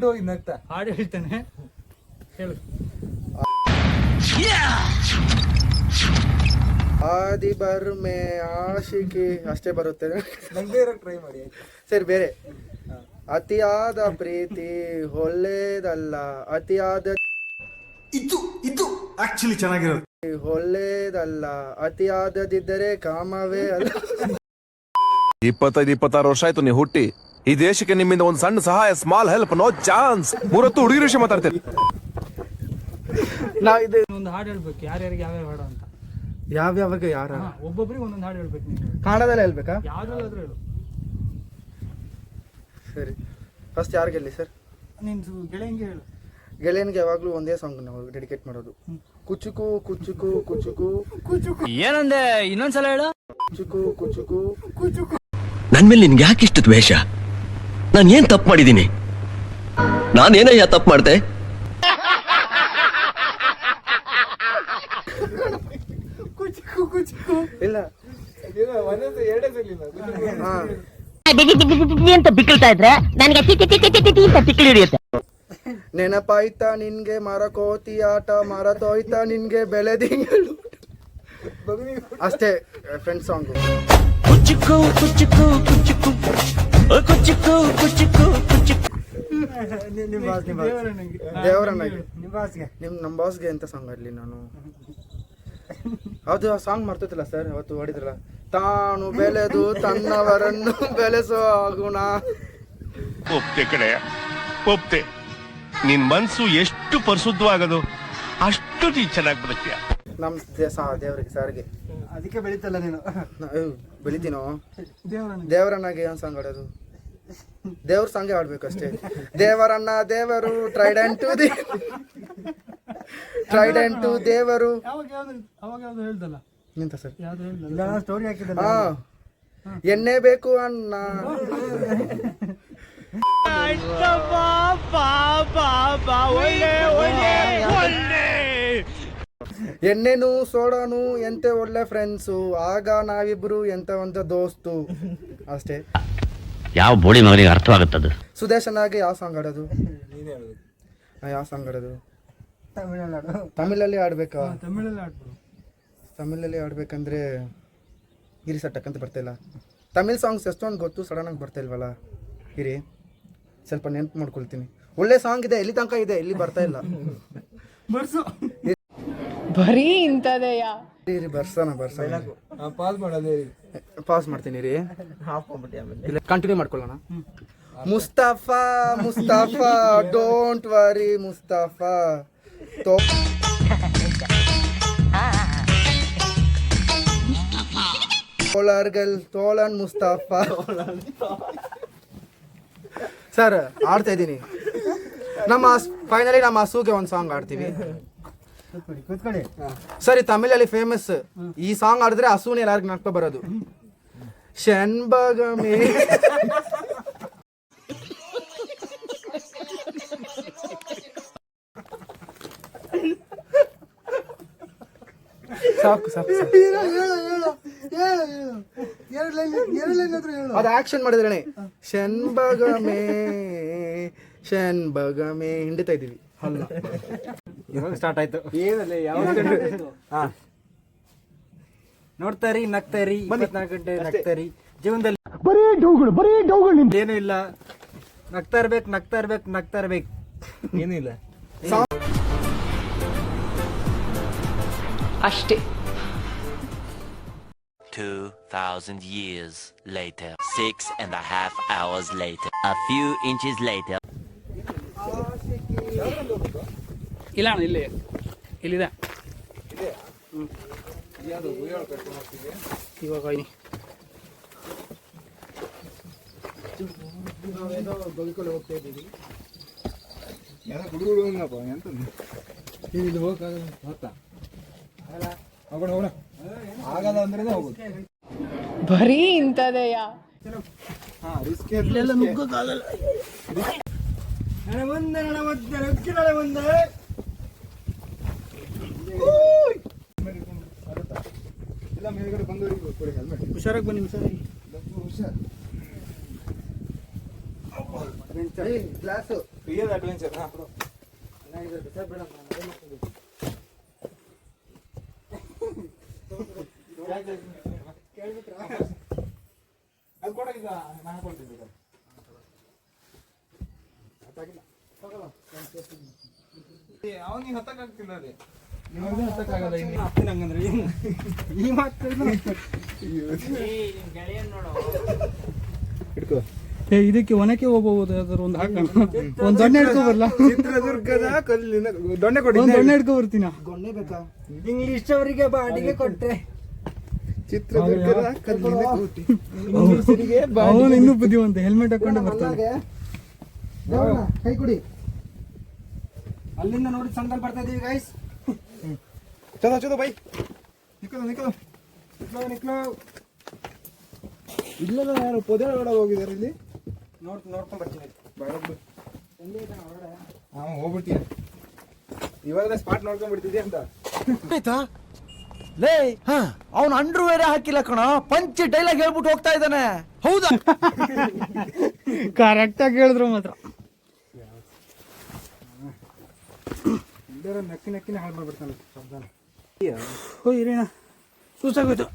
ಹೇಳ್ಬಿಟ್ಟು ಹೋಗಿ ನಗ್ತಾ ಹಾಡು ಹೇಳ್ತಾನೆ ಹೇಳು. ಆದಿ ಬರ್ಮೆ ಆಶಿಕಿ ಅಷ್ಟೇ ಬರುತ್ತೆ. ನಗ್ದೇ ಇರೋಕೆ ಟ್ರೈ ಮಾಡಿ. ಸರಿ ಬೇರೆ. ಅತಿಯಾದ ಪ್ರೀತಿ ಒಳ್ಳೇದಲ್ಲ, ಅತಿಯಾದ ಇದು ಆಕ್ಚುಲಿ ಚೆನ್ನಾಗಿರೋದು. ಒಳ್ಳೇದಲ್ಲ, ಅತಿಯಾದದಿದ್ದರೆ ಕಾಮವೇ ಅಲ್ಲ. 25-26 ವರ್ಷ ಆಯ್ತು ನೀವು ಹುಟ್ಟಿ. ಈ ದೇಶಕ್ಕೆ ನಿಮ್ಮಿಂದ ಒಂದು ಸಣ್ಣ ಸಹಾಯ, ಸ್ಮಾಲ್ ಹೆಲ್ಪ್, ನೋ ಚಾನ್ಸ್. 30 ಹುಡುಗಿರ ವಿಷಯ ಮಾತಾಡ್ತೀರಿ. ನಾವು ಇದು ಒಂದು ಹಾಡು ಹೇಳ್ಬೇಕು, ಯಾರ್ಯಾರಿಗೆ ಯಾವ್ಯಾವ ಹಾಡು ಅಂತ. ಯಾವ್ಯಾವಾಗ ಯಾರ ಒಬ್ಬೊಬ್ರಿಗೆ ಒಂದೊಂದು ಹಾಡು ಹೇಳ್ಬೇಕು ನೀನು. ಕನ್ನಡದಲ್ಲೇ ಹೇಳ್ಬೇಕಾ? ಯಾವ್ದಾದ್ರು ಹೇಳು. ಸರಿ, ಫಸ್ಟ್ ಯಾರು ಗೆಲ್ಲಿ ಸರ್? ನೀನು ಗೆಳೆಯಂಗೆ ಹೇಳು. ಗೆಳೆಯನ್ಗೆ ಯಾವಾಗ್ಲೂ ಒಂದೇ ಸಾಂಗ್ ನಾವು ಡೆಡಿಕೇಟ್ ಮಾಡೋದು. ಕುಚುಕು ಕುಚುಕು ಕುಚುಕು ಕುಚುಕು. ಏನಂದೆ? ಇನ್ನೊಂದ್ಸಲ ಹೇಳು. ಕುಚುಕು ಕುಚುಕು ಕುಚುಕು. ನನ್ ಮೇಲೆ ನಿನ್ಗೆ ಯಾಕೆ ಇಷ್ಟು ದ್ವೇಷ? ನಾನು ಏನ್ ತಪ್ಪು ಮಾಡಿದ್ದೀನಿ? ನಾನೇನಯ್ಯ ತಪ್ಪು ಮಾಡ್ದೆ? ಕುಚುಕು ಕುಚುಕು ಇಲ್ಲ ಒಂದೊಂದು ಎರಡೇ ಅಂತ ಬಿಕ್ಕಳ್ತಾ ಇದ್ರೆ ನನಗೆ ಬಿಕ್ಕಳು ಹಿಡಿಯುತ್ತೆ. ನೆನಪಾಯ್ತಾ ನಿನ್ಗೆ ಮರಕೋತಿ ಆಟ, ಮರತೋಯ್ತಾ ನಿನ್ಗೆ ಬೆಳೆದಿಂಗಳು. ಅಷ್ಟೇ ಫ್ರೆಂಡ್ ಸಾಂಗ್. ಕುಚ್ಚುಕು ಕುಚ್ಚುಕು ಕುಚ್ಚುಕು ಕುಚ್ಚುಕು ಕುಚ್ಚುಕು ಕುಚ್ಚುಕು. ದೇವರನ್ನಾಗಿ ನಮ್ಮ ಬಾಸ್ಗೆ ಎಂತ ಸಾಂಗ್ ಆಡ್ಲಿ ನಾನು? ಅದು ಆ ಸಾಂಗ್ ಮರ್ತೈತಿಲ್ಲ ಸರ್, ಅವತ್ತು ಹೊಡಿದ್ರಲ್ಲ, ತಾನು ಬೆಳೆದು ತನ್ನವರನ್ನು ಬೆಳೆಸೋ ಗುಣ. ಒಪ್ತೆ ಕಡೆ ಒಪ್ತೆ. ನಿನ್ ಮನ್ಸು ಎಷ್ಟು ಪರಿಶುದ್ಧವಾಗದು ಅಷ್ಟು ನೀ ಚೆನ್ನಾಗಿ ಬದುಕ್ತೀಯ. ನಮ್ ದೇವ್ರಿಗೆ ಸಾರಿಗೆ ಅದಕ್ಕೆ ಬೆಳಿತಲ್ಲ ನೀನು. ಬೆಳಿತೀನೋ? ದೇವರನ್ನಾಗಿ ಏನ್ ಸಾಂಗ್ ಆಡೋದು? ದೇವ್ರ ಸಾಂಗೇ ಆಡ್ಬೇಕು ಅಷ್ಟೇ. ದೇವರನ್ನ ದೇವರು, ಟ್ರೈಡೆಂಟ್ ಟು ದೇವರು. ಅವಾಗ ಯಾವ್ದು ಹೇಳ್ದಲ್ಲ ನಿಂತ ಸರ್, ಯಾವ್ದು ಹೇಳ್ದಲ್ಲ ಸ್ಟೋರಿ ಹಾಕಿದಲ್ಲ. ಎಣ್ಣೆ ಬೇಕು ಅನ್ನ. ಎಣ್ಣೆನು ಸೋಡಾನು ಎಂತೆ ಒಳ್ಳೆ ಫ್ರೆಂಡ್ಸು, ಆಗ ನಾವಿಬ್ರು ಎಂತ ಒಂದು ದೋಸ್ತು. ಅಷ್ಟೇ. ಯಾವ ಬೋಳಿ ಮಗನಿಗೆ ಅರ್ಥವಾಗುತ್ತದು? ಸುದೇಶನಾಗಿ ಯಾವ ಸಾಂಗ್ ಆಡೋದು? ಯಾವ ಸಾಂಗ್ ಆಡೋದು? ತಮಿಳಲ್ಲಿ ಆಡ್ಬೇಕಾ? ತಮಿಳಲ್ಲಿ ಆಡ್ಬೇಕಂದ್ರೆ ಗಿರಿ ಸಟ್ಟಕ್ ಅಂತ ಬರ್ತಾ ಇಲ್ಲ. ತಮಿಳ್ ಸಾಂಗ್ಸ್ ಎಷ್ಟೊಂದು ಗೊತ್ತು, ಸಡನ್ ಆಗಿ ಬರ್ತಾ ಇಲ್ವಲ್ಲ. ಗಿರಿ ಸ್ವಲ್ಪ ನೆನ್ಪು ಮಾಡ್ಕೊಳ್ತೀನಿ. ಒಳ್ಳೆ ಸಾಂಗ್ ಇದೆ, ಎಲ್ಲಿ ತನಕ ಇದೆ, ಇಲ್ಲಿ ಬರ್ತಾ ಇಲ್ಲ. ಬರೀ ಇಂಥದೆಯಾ? ಬರ್ಸೋಣ ಪಾಸ್ ಮಾಡ್ತೀನಿ ರೀ. ಕಂಟಿನ್ಯೂ ಮಾಡ್ಕೊಳ್ಳೋಣ. ಮುಸ್ತಫಾ ಮುಸ್ತಫಾ ಡೋಂಟ್ ವರಿ ಮುಸ್ತಫಾ ತೋಳರ್ಗಲ್ ತೋಳನ್ ಮುಸ್ತಫಾ. ಸರ್ ಆಡ್ತಾ ಇದ್ದೀನಿ. ಫೈನಲಿ ನಮ್ಮ ಹಸುಗೆ ಒಂದು ಸಾಂಗ್ ಆಡ್ತೀವಿ. ಸರಿ, ತಮಿಳಲ್ಲಿ ಫೇಮಸ್ ಈ ಸಾಂಗ್ ಆಡಿದ್ರೆ ಹಸುನೇ ಎಲ್ಲಾರ್ಗು ನಾಟಕ ಬರೋದು. ಶನ್ಬಗಮೇ ಸಾಕು ಸಾಕು. ಅದು ಆಕ್ಷನ್ ಮಾಡಿದ್ರೆ ಶನ್ಬಗಮೇ ಶನ್ಬಗಮೇ ಹಿಂಡಿತಾ ಇದೀವಿ. ಅಲ್ಲ ಇವಾಗ ಸ್ಟಾರ್ಟ್ ಆಯ್ತು. ಏನಲ್ಲ ನೋಡ್ತಾರಿ, ನಗ್ತಾರಿ, 24 ಗಂಟೆ ನಗ್ತಾರಿ. ಜೀವನದಲ್ಲಿ ಬರೀ ಡೌಗಳು ಏನೂ ಇಲ್ಲ. ನಗ್ತಾ ಇರ್ಬೇಕು. ಏನೂ ಇಲ್ಲ ಅಷ್ಟೇ. 2000 years later, 6.5 hours later, a few inches later. ಇಲ್ಲ ಅಣ್ಣ, ಇಲ್ಲಿದೆ. ಇವಾಗ ಹೋಗ್ತಾ ಇದ್ದೀವಿ. ಆಗಲ್ಲ ಅಂದ್ರೆ ಹೋಗುದು. ಬರೀ ಇಂಥದೆಯಾ? ಇಲ್ಲೆಲ್ಲ ನುಗ್ಗಕ್ಕಾಗಲ್ಲ. ಹುಷಾರಾಗಿ ಬನ್ನಿ. Glass real adventure. ಅವನಿಗೆ ಹತ್ತಕ್ಕಾಗ್ತಿಲ್ಲ ರೀ. ಹತ್ತಕ್ಕಾಗಲ್ಲ ಇನ್ನು ಹತ್ತಿನ ಹಂಗಂದ್ರೆ ಈ ಮಾತು ಹಿಡ್ಕೋ. ಇದಕ್ಕೆ ಒನಕೆ ಹೋಗಬಹುದು ಯಾವ್ದಾದ್ರು ಒಂದು ಹಾಕೋಣ. ಒಂದು ದೊಣ್ಣೆ ಹಿಡ್ಕೊ ಬರಲ್ಲ? ಚಿತ್ರದುರ್ಗದ ಕಲ್ಲಿನ ದೊಣ್ಣೆ ಕೊಡಿ. ಒಂದು ದೊಣ್ಣೆ ಹಿಡ್ಕೊ ಬರ್ತೀನ. ಗೊಣ್ಣೆ ಬೇಕಾ? ಇಂಗ್ಲಿಷ್ ಅವರಿಗೆ ಬಾಡಿಗೆ ಕೊಟ್ಟೆ. ಚಿತ್ರದುರ್ಗದ ಕಲ್ಲಿನ ಕೋಟೆ. ಇಂಗ್ಲಿಷರಿಗೆ ಅವನು ಇನ್ನೂ ಬುದ್ಧಿವಂತ, ಹೆಲ್ಮೆಟ್ ಹಾಕೊಂಡು ಬರ್ತಾನೆ. ಕೈ ಕೊಡಿ. ಅಲ್ಲಿಂದ ನೋಡಿ ಸಂದಲ್ಲಿ ಬರ್ತಾ ಇದೀವಿ ಗೈಸ್. ಚಲೋ ಚಲೋ ಬೈ. ನಿಕ್ಕಲು ನಿಕ್ಲೋ. ಇಲ್ಲೆಲ್ಲ ಯಾರು ಪೊದೆ ಒಳಗಡೆ ಹೋಗಿದ್ದಾರೆ ಇಲ್ಲಿ? ನೋಡ್ಕೊಂಡ್ ಬರ್ತೀನಿ. ಹೋಗ್ಬಿಟ್ಟಿಯ ಇವಾಗ ಸ್ಪಾಟ್ ನೋಡ್ಕೊಂಡ್ ಬಿಡ್ತಿದ್ಯಾ ಅಂತ ಆಯ್ತಾ ಲೇ ಅವನು ಅಂಡ್ರೂ ವೇರೆ ಹಾಕಿಲ್ಲ ಕಣ, ಪಂಚ್ ಡೈಲಾಗ್ ಹೇಳ್ಬಿಟ್ಟು ಹೋಗ್ತಾ ಇದ್ದಾನೆ. ಹೌದಾ? ಕರೆಕ್ಟ್ ಆಗಿ ಹೇಳಿದ್ರು ಮಾತ್ರ. ನಕ್ಕಿನ ಹಾಳು ಮಾಡ್ಬಿಡ್ತಾನೆ ಶಬ್ದನ. ಓ ಇರೇಣ ಸುಸ್ತಾಗೋಯ್ತು.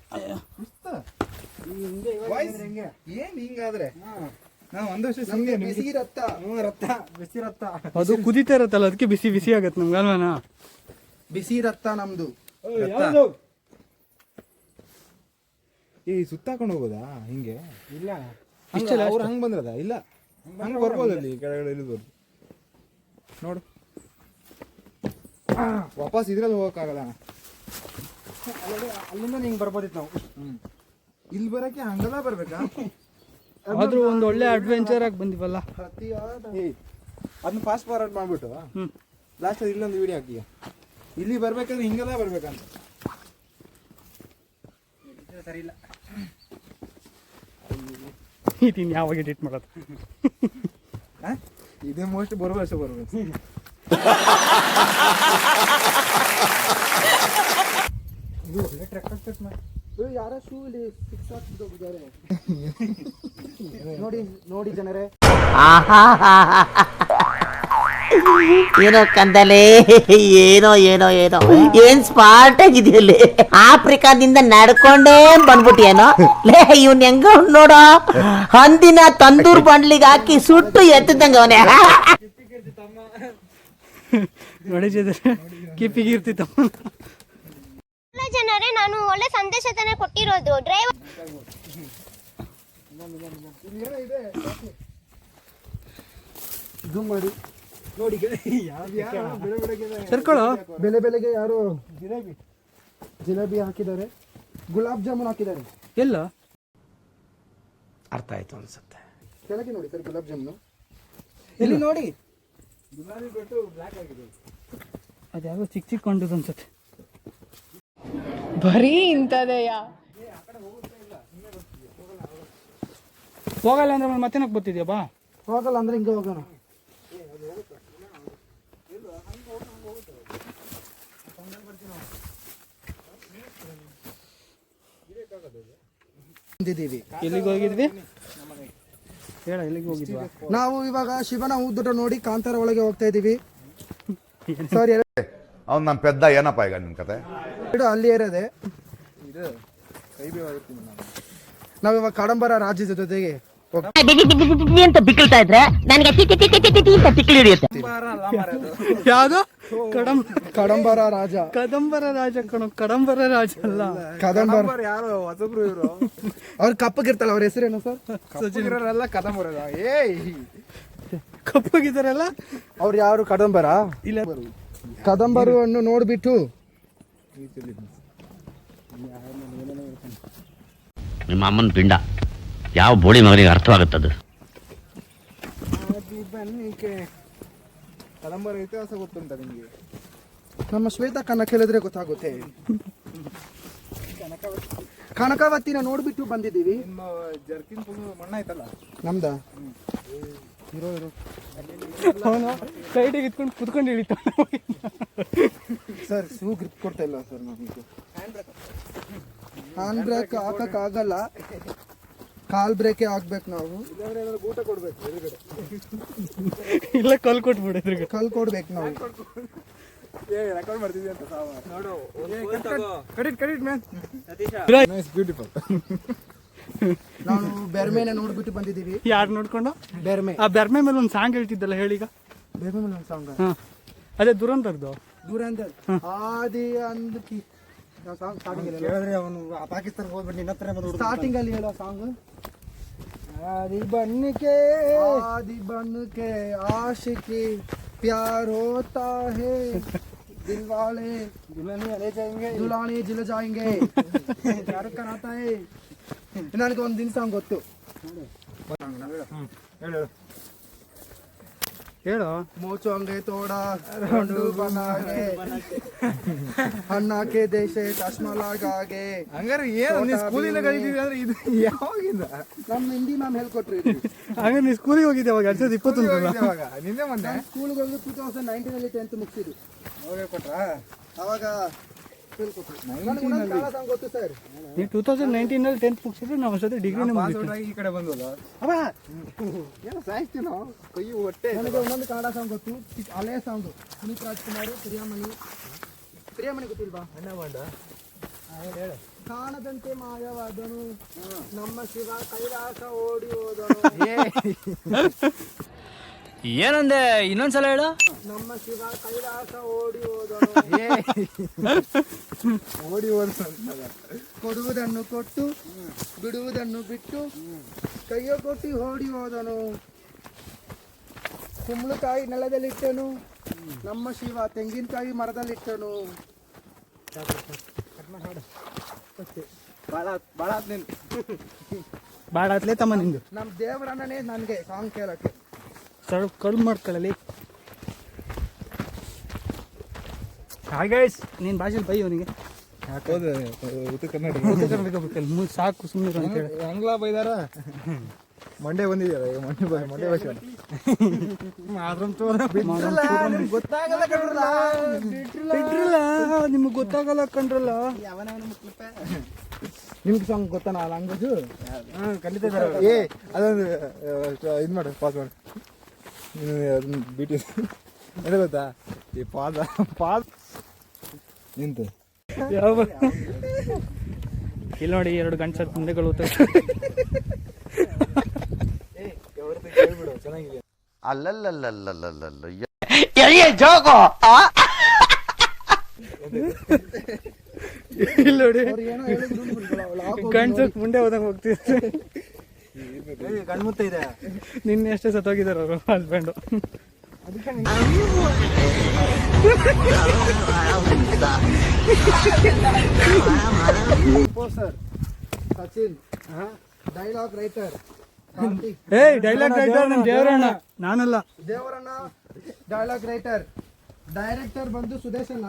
ಏನ್ ಹಿಂಗಾದ್ರೆ ನಾವು ಒಂದು ವರ್ಷ ಹಿಂಗೆ ಬಿಸಿ ರಕ್ತ ಬಿಸಿ ರಕ್ತ ಅದು ಕುದೀತಾ ಇರತ್ತಲ್ಲ, ಅದಕ್ಕೆ ಬಿಸಿ ಬಿಸಿ ಆಗತ್ತೆ ನಮ್ಗೆ ಅಲ್ವಾನ? ಬಿಸಿ ರಕ್ತ ನಮ್ದು. ಈ ಸುತ್ತಾಕೊಂಡು ಹೋಗೋದಾ ಹಿಂಗೆ? ಇಲ್ಲ ಇಷ್ಟೆಲ್ಲ ಅವ್ರು ಹಂಗ್ ಬಂದ್ರದ? ಇಲ್ಲ ಹಂಗ್ ಬರ್ಬೋದು. ಅಲ್ಲಿ ಕೆಳಗಡೆ ಇಳಿಬೋದು ನೋಡು. ವಾಪಸ್ ಇದ್ರಲ್ಲಿ ಹೋಗಕ್ಕಾಗಲ್ಲ. ಅಲ್ಲಿಂದ ಹಿಂಗ್ ಬರ್ಬೋದಿತ್ತು ನಾವು. ಇಲ್ಲಿ ಬರಕ್ಕೆ ಹಂಗೆಲ್ಲ ಬರ್ಬೇಕಾ? ಆದ್ರೂ ಒಂದು ಒಳ್ಳೆ ಅಡ್ವೆಂಚರ್ ಆಗಿ ಬಂದಿವಲ್ಲ. ಅದನ್ನ ಫಾಸ್ಟ್ ಫಾರ್ವರ್ಡ್ ಮಾಡ್ಬಿಟ್ಟು ಲಾಸ್ಟ್ ಇಲ್ಲೊಂದು ವಿಡಿಯೋ ಹಾಕಿ. ಇಲ್ಲಿ ಬರ್ಬೇಕಂದ್ರೆ ಹಿಂಗೆಲ್ಲ ಬರ್ಬೇಕಂತ. ಸರಿ ಇಲ್ಲ ಇದೀನಿ ಯಾವಾಗ ಎಡಿಟ್ ಮಾಡೋದು? ಇದೇ ಮೋಸ್ಟ್ ಬರೋ ವರ್ಷ ಬರ್ಬೇಕು. ಇದು ಒಳ್ಳೆ ಟ್ರ್ಯಾಕ್ಟರ್ ಸೆಟ್ ಮಾಡಿ. ಯಾರ ಶೂ ಇಲ್ಲಿ ಫಿಕ್ಸ್ ಆಗ್ತಿದ್ದಾರೆ ನೋಡಿ ನೋಡಿ ಜನರೇ. ಏನೋ ಕಂದಲೆ, ಏನೋ ಏನೋ ಏನೋ ಏನ್ ಸ್ಮಾರ್ಟ್ ಆಗಿದೆಯಲ್ಲಿ. ಆಫ್ರಿಕಾದಿಂದ ನಡ್ಕೊಂಡೇ ಬಂದ್ಬಿಟ್ಟಿಯೇನೋ ಲೇ. ಇವ್ನ ಹೆಂಗ ನೋಡೋ, ಹಂದಿನ ತಂದೂರ್ ಬಂಡ್ಲಿಗೆ ಹಾಕಿ ಸುಟ್ಟು ಎತ್ತದಂಗ ಅವನೇ. ನೋಡಿದ್ರೆ ಕಿಪ್ಪಿಗಿರ್ತಿತ್ತಮ್ಮ. ಜನರೇ, ನಾನು ಒಳ್ಳೆ ಸಂದೇಶ ತಾನೇ ಕೊಟ್ಟಿರೋದು. ಡ್ರೈವರ್ ಝೂಮ್ ಮಾಡಿ ನೋಡಿ. ಸರ್ಕೊಳ್ಳೋ. ಬೆಲೆ ಬೆಲೆಗೆ ಯಾರು ಜಿಲೇಬಿ ಹಾಕಿದ್ದಾರೆ, ಗುಲಾಬ್ ಜಾಮೂನ್ ಹಾಕಿದ್ದಾರೆ. ಎಲ್ಲ ಅರ್ಥ ಆಯ್ತು ಅನ್ಸುತ್ತೆ. ಕೆಳಗೆ ನೋಡಿ ಸರ್, ಗುಲಾಬ್ ಜಾಮೂನು ಇಲ್ಲಿ ನೋಡಿ. ಗುಲಾಬಿ ಬಿಟ್ಟು ಬ್ಲ್ಯಾಕ್ ಆಗಿದೆ. ಅದ್ಯಾವ ಚಿಕ್ಕ ಚಿಕ್ಕ ಕೊಂಡಿದ್ದು ಅನ್ಸುತ್ತೆ. ಬರೀ ಇಂಥದೆಯಾ? ಹೋಗಲ್ಲ ಅಂದ್ರೆ ಮತ್ತೇನಕ್ಕೆ ಬರ್ತಿದ್ಯಾ? ಬಾ. ಹೋಗಲ್ಲ ಅಂದ್ರೆ ಹಿಂಗೆ ಹೋಗೋಣ. ಎಲ್ಲಿಗೆ ಹೋಗಿದ್ವಿ ಹೇಳ? ಎಲ್ಲಿಗೆ ಹೋಗಿದ್ವಾ? ನಾವು ಇವಾಗ ಶಿವನ ಊದುಟ ನೋಡಿ ಕಾಂತಾರ ಒಳಗೆ ಹೋಗ್ತಾ ಇದೀವಿ. ಸಾರಿ, ಅವ್ನು ನಮ್ಮ ಪೆದ್ದ. ಏನಪ್ಪ ಈಗ ನಿಮ್ಮ ಕತೆ? ಅಲ್ಲಿ ಇರೋದೆ ನಾವಿವಾಗ ಕಡಂಬರ ರಾಜ್ಯದ ಜೊತೆಗೆ ಅಂತ ಬಿಕ್ಕಳ್ತಾ ಇದ್ರೆ ನನಗೆ ಅಂತ ತಿಕ್ಲಿ ಹಿಡಿಯುತ್ತೆ. ಯಾವ್ದು? ಕಡಂಬರ ರಾಜ. ಕದಂಬರ ರಾಜ ಕಣ, ಕಡಂಬರ ರಾಜ ಅಲ್ಲ. ಕದಂಬರ ಯಾರು ಹೊಸಬ್ರು ಇವರು? ಅವ್ರ ಕಪ್ಪಗಿರ್ತಲ್ಲ, ಅವ್ರ ಹೆಸರೇನು ಸರ್? ಕಪ್ಪಗಿರೋರೆಲ್ಲ ಕದಂಬರ. ಏಯ್ ಕಪ್ಪಗಿದಾರಲ್ಲ ಅವ್ರು ಯಾರು? ಕದಂಬರ ಇಲ್ಲ. ಕದಂಬರವನ್ನು ನೋಡ್ಬಿಟ್ಟು ನಿಮ್ಮ ಅಮ್ಮನ ಪಿಂಡ ಯಾವ ಬೋಳಿ ಮಗನಿಗೆ ಅರ್ಥವಾಗುತ್ತದು? ಕದಂಬರ ಇತಿಹಾಸ ಗೊತ್ತುಂಟ ನಿಮಗೆ? ನಮ್ಮ ಶ್ವೇತಾ ಕನ್ನ ಕೇಳಿದ್ರೆ ಗೊತ್ತಾಗುತ್ತೆ. ಕನಕಾವತಿನ ನೋಡ್ಬಿಟ್ಟು ಬಂದಿದ್ದೀವಿ. ನಿಮ್ಮ ಜರ್ಕಿನ್ ಮಣ್ಣ ಆಯ್ತಲ್ಲ ನಮ್ದ ಅವನು ಸೈಡಿಗೆ ಇಟ್ಕೊಂಡು ಕುತ್ಕೊಂಡು ಹಿಡಿತ. ಸರ್ ಶೂ ಗ್ರಿಪ್ ಕೊಡ್ತಾ ಇಲ್ಲ ಸರ್. ನಮಗೆ ಹ್ಯಾಂಡ್ ಬ್ರೇಕ್ ಹಾಕಕ್ ಆಗಲ್ಲ. ಕಾಲ್ ಬ್ರೇಕೆ ಆಗ್ಬೇಕು ನಾವು. ಊಟ ಕೊಡ್ಬೇಕು ಎದುರುಗಡೆ. ಇಲ್ಲ ಕಲ್ ಕೊಟ್ಬಿಡಿದ್ರಿಗೆ. ಕಲ್ ಕೊಡ್ಬೇಕು ನಾವು. ರೆಕಾರ್ಡ್ ಮಾಡ್ತಿದ್ವಿ ಅಂತ ನೋಡು. ಕಡಿಟ್ ಮ್ಯಾನ್. Nice beautiful. ನಾನು ಬೆರ್ಮೆನ ನೋಡ್ಬಿಟ್ಟು ಬಂದಿದ್ದೀವಿ. ಯಾರು ನೋಡ್ಕೊಂಡು? ಬೆರ್ಮೆ. ಆ ಬೆರ್ಮೆ ಮೇಲೆ ಒಂದು ಸಾಂಗ್ ಹೇಳ್ತಿದ್ದಲ್ಲ ಹೇಳೀಗ. ಬೆರ್ಮೆ ಮೇಲೆ ಒಂದು ಸಾಂಗ್. ಹಾಂ ಅದೇ ದುರಂತರ್ದು. ದುರಂತರ್ ಆದಿ ಅಂದಕಿ ಸಾಂಗ್ ಸ್ಟಾರ್ಟಿಂಗ್ ಹೇಳಿದ್ರೆ ಅವನು ಪಾಕಿಸ್ತಾನಕ್ಕೆ ಹೋಗ್ಬಿಟ್ಟು ನಿನ್ನ ಹತ್ರ ಬಂದು ಸ್ಟಾರ್ಟಿಂಗ್ ಅಲ್ಲಿ ಹೇಳೋ ಸಾಂಗ್. ಆದಿ बन के आशिकी प्यार होता है दिल वाले दुलाने जिल जाएंगे शाहरुख खान आता है. ನನಗೆ ಒಂದು ದಿನ ಸಾಂಗ್ ಗೊತ್ತು. ಹೇಳು. ಮೋಚೋಂಗೆ ತೋಡ ರಂಡು ಬನಾಗೆ ಅಣ್ಣ ಕೆ ದೇಶ ಚಶ್ಮಾ ಲಾಗಾಗೆ. ಹಂಗಾರೆ ಏನು ನೀನು ಸ್ಕೂಲಿಂದ ಕಲಿತಿದ್ವಿ ಅಂದ್ರೆ ಇದು ಯಾವಾಗಿಂದ? ನಮ್ಮ ಹಿಂದಿ ಮ್ಯಾಮ್ ಹೇಳ್ಕೊಟ್ರು. ಹಂಗಾರೆ ನೀನು ಸ್ಕೂಲಿಗೆ ಹೋಗಿದ್ದೆ ಅವಾಗ 2021 ನಿನ್ನೆ ಮೊನ್ನೆ ಸ್ಕೂಲ್ಗೆ ಹೋಗಿ 2019 ಅಲ್ಲಿ 10th ಮುಗಿಸಿದ್ದು. ಹೋಗಿ ಕೊಟ್ರಾ? ಅವಾಗ ಸಾಂಗ್ ಗೊತ್ತು ಸರ್. ನೀವು 2019 10th ಮುಗಿಸಿದ್ರೆ ನಾವು ಅಷ್ಟೊತ್ತೆ ಡಿಗ್ರಿನೇ ಮುಗಿದ್ವಿ. ಈ ಕಡೆ ಬಂದ್ವಲ್ಲ ಏನೋ ಸಾಯ್ತೀವಿ ನಾವು ಕೈ ಹೊಟ್ಟೆ. ನನಗೆ ಒಂದೊಂದು ಕನ್ನಡ ಸಾಂಗ್ ಗೊತ್ತು. ಹಳೆಯ ಸಾಂಗ್ ಪುನೀತ್ ರಾಜ್ಕುಮಾರ್ ಪ್ರಿಯಮಣಿ ಗೊತ್ತಿಲ್ವಾ? ಅಣ್ಣ ಮಾಡ ಹೇಳು. ಕಾಣದಂತೆ ಮಾಯವಾದನು ನಮ್ಮ ಶಿವ ಕೈಲಾಸ ಓಡಿ ಹೋದನು. ಏನಂದೆ ಇನ್ನೊಂದ್ಸಲ ಹೇಳು. ನಮ್ಮ ಶಿವ ಕೈಲಾಸ ಓಡಿ ಹೋದನು. ಓಡಿ ಹೋದ ಕೊಡುವುದನ್ನು ಕೊಟ್ಟು ಬಿಡುವುದನ್ನು ಬಿಟ್ಟು ಕೈಯ ಕೊಟ್ಟು ಓಡಿ ಹೋದನು. ಕುಂಬಳಕಾಯಿ ನೆಲದಲ್ಲಿಟ್ಟನು ನಮ್ಮ ಶಿವ ತೆಂಗಿನಕಾಯಿ ಮರದಲ್ಲಿಟ್ಟನು. ಭಾಳ ಆತ್ಲೇ ತಮ್ಮ ನಿಂದು. ನಮ್ಮ ದೇವರನ್ನೇ ನನಗೆ ಸಾಂಗ್ ಕೇಳಕ್ಕೆ ಸ್ವಲ್ಪ ಕಡಿಮೆ ಮಾಡ್ಕೊಳ್ಳಲಿ. ಹಾಗೆ ನೀನು ಭಾಷೆಲಿ ಬೈ ಅವನಿಗೆ. ಉತ್ತರ ಕರ್ನಾಟಕ ಕನ್ನಡ ಸಾಕು ಸುಮ್ಮನೆ ಅಂತ ಹೇಳಿ. ಆಂಗ್ಲ ಬೈದಾರ ಮಂಡ್ಯ ಬಂದಿದ್ದಾರೆ. ಮಂಡ್ಯ ಭಾಷೆ ಗೊತ್ತಾಗಲ್ಲ ಕಣ್ರಲ್ಲ. ನಿಮ್ಗೆ ಗೊತ್ತಾಗಲ್ಲ ಕಂಡ್ರಲ್ಲ. ನಿಮ್ಗೆ ಸಾಂಗ್ ಗೊತ್ತಾನ ಆ ಲ್ಯಾಂಗ್ವೇಜು? ಖಂಡಿತ ಏ ಅದೊಂದು ಇದು ಮಾಡು ಪಾಸ್ ಮಾಡು. ಬಿಟಿ ಏನು ಗೊತ್ತಾ ಈ ಪಾದ ನಿಂತು ಯಾವ ಇಲ್ಲಿ ನೋಡಿ 2 ಗಂಟೆ ಮುಂದೆಗಳು ಕೇಳ್ಬಿಡು ಚೆನ್ನಾಗಿದೆ. ಅಲ್ಲಲ್ಲಲ್ಲಲ್ಲಲ್ಲಲ್ಲ ಇಲ್ಲಿ ನೋಡಿ ಗಂಟೆ ಮುಂದೆ ಹೋದಂಗೆ ಹೋಗ್ತಿದ್ರು. ಕಣ್ಮುತ್ತ ಇದೆ. ನಿನ್ನೆ ಅಷ್ಟೇ ಸತ್ತೋಗಿದ್ದಾರೆ ಅವರು husband. Sachin dialogue writer. Dialogue writer ನಮ್ಮ ದೇವರಣ್ಣ, ನಾನಲ್ಲ. ದೇವರಣ್ಣ ಡೈಲಾಗ್ ರೈಟರ್. ಡೈರೆಕ್ಟರ್ ಬಂದು ಸುದೇಶಣ್ಣ,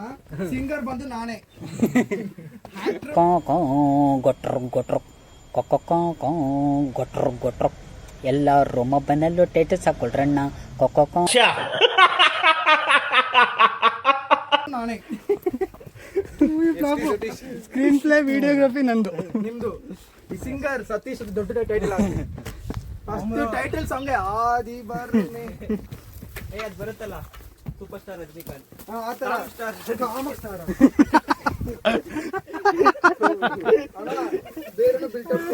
ಸಿಂಗರ್ ಬಂದು ನಾನೇ. ಗೊಟ್ರ ಎಲ್ಲರೂ ಮೊಬೈಲಲ್ಲೂ ಟೇಟಸ್ ಹಾಕೊಳ್ರಣ್ಣ. ನಾನೇ. ಸ್ಕ್ರೀನ್ ಪ್ಲೇ ವಿಡಿಯೋಗ್ರಫಿ ನಂದು. ನಿಮ್ದು ಸಿಂಗರ್ ಸತೀಶ್ ದೊಡ್ಡ ಟೈಟಲ್ ಟೈಟಲ್ ಸಾಂಗ್ ಆದಿ ಬರ್ನೆ. ಅದು ಬರುತ್ತಲ್ಲ ಸೂಪರ್ ಸ್ಟಾರ್ ರಜನಿಕಾಂತ್. ಆ ತರ ಕಾಮಿಕ್ ಸ್ಟಾರ್ ಬೇರೆ ಬಿಲ್ಟಪ್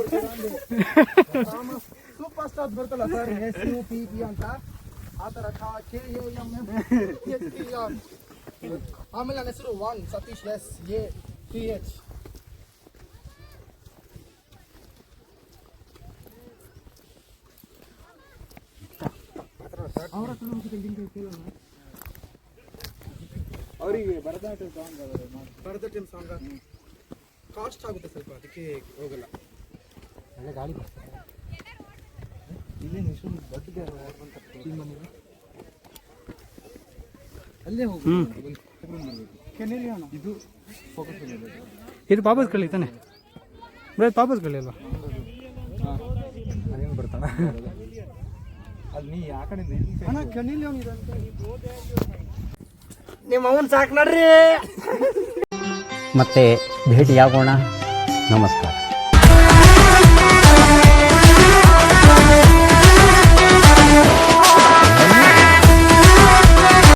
ಸೂಪರ್ ಸ್ಟಾರ್ ಬರ್ತಲ್ಲ ಸರ್, SUPP ಅಂತ ಆ ತರ ಆಮೇಲೆ ನನ್ನ ಹೆಸರು 1 ಸತೀಶ್ SATH. ಅವರಿಗೆ ಭರತನಾಟ್ಯಂ ಸಾಂಗ್ ಕಾಸ್ಟ್ ಆಗುತ್ತೆ ಸ್ವಲ್ಪ, ಅದಕ್ಕೆ ಹೋಗಲ್ಲ. ಒಳ್ಳೆ ಗಾಳಿ ಬರ್ತದೆ. ಇಲ್ಲೇನು ಇಷ್ಟೊಂದು ದೊಡ್ಡ ಅಲ್ಲೇ ಹೋಗಿ ಇದು ಫೋಕಸ್ ಇದು ಪಾಪಸ್ ಕಳಿ ತಾನೆ ಬರೀ ಪಾಪಸ್ ಕಳಿ ಅಲ್ವಾ? ಅದೇನು ಬರ್ತಾನ ಅದು ನೀ ಆ ಕಡೆ ನಿಮ್ಮ ಅವನ್ ಸಾಕು ನಡ್ರಿ. ಮತ್ತೆ ಭೇಟಿಯಾಗೋಣ. ನಮಸ್ಕಾರ.